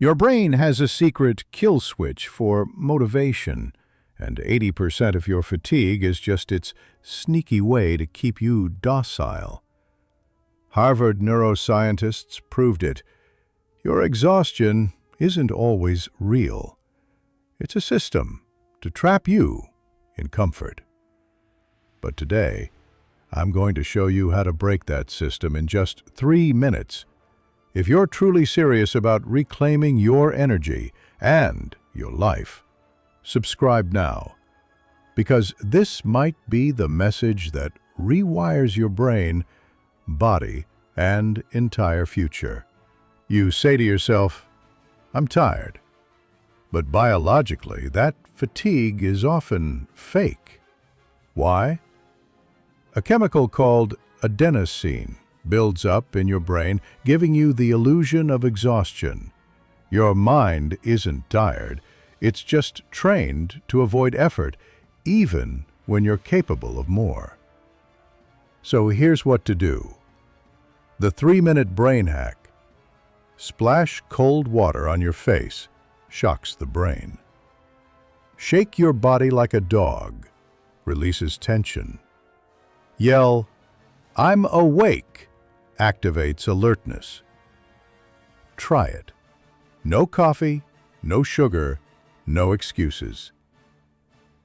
Your brain has a secret kill switch for motivation, and 80% of your fatigue is just its sneaky way to keep you docile. Harvard neuroscientists proved it. Your exhaustion isn't always real. It's a system to trap you in comfort. But today, I'm going to show you how to break that system in just 3 minutes. If you're truly serious about reclaiming your energy and your life, subscribe now, because this might be the message that rewires your brain, body, and entire future. You say to yourself, "I'm tired." But biologically, that fatigue is often fake. Why? A chemical called adenosine builds up in your brain, giving you the illusion of exhaustion. Your mind isn't tired, it's just trained to avoid effort, even when you're capable of more. So here's what to do. The 3-minute brain hack. Splash cold water on your face. Shocks the brain. Shake your body like a dog. Releases tension. Yell, "I'm awake." Activates alertness. Try it. No coffee, no sugar, no excuses.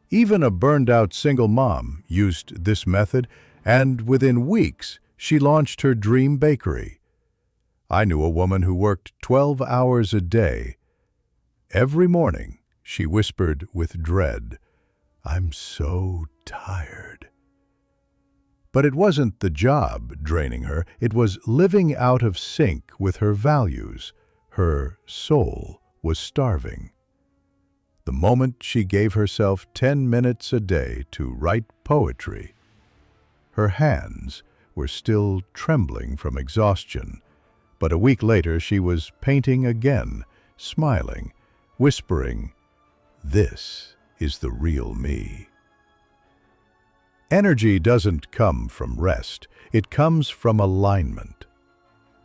Even a burned-out single mom used this method, and within weeks, she launched her dream bakery. I knew a woman who worked 12 hours a day. Every morning, she whispered with dread, "I'm so tired." But it wasn't the job draining her, it was living out of sync with her values. Her soul was starving. The moment she gave herself 10 minutes a day to write poetry, her hands were still trembling from exhaustion, but a week later she was painting again, smiling, whispering, "This is the real me." Energy doesn't come from rest, it comes from alignment.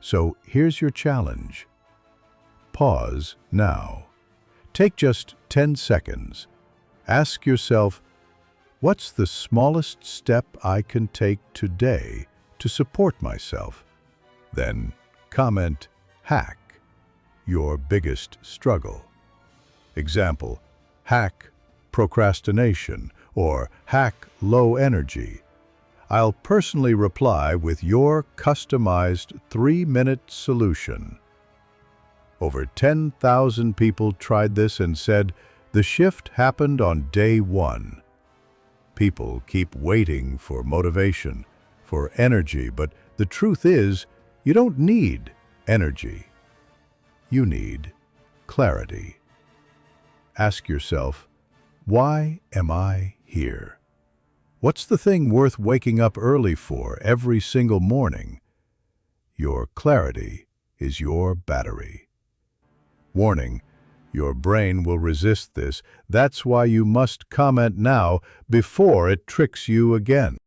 So here's your challenge. Pause now. Take just 10 seconds. Ask yourself, what's the smallest step I can take today to support myself? Then comment, hack, your biggest struggle. Example, hack procrastination, or hack low energy. I'll personally reply with your customized 3-minute solution. Over 10,000 people tried this and said the shift happened on day 1. People keep waiting for motivation, for energy, but the truth is, you don't need energy. You need clarity. Ask yourself, why am I here? What's the thing worth waking up early for every single morning? Your clarity is your battery. Warning, your brain will resist this. That's why you must comment now before it tricks you again.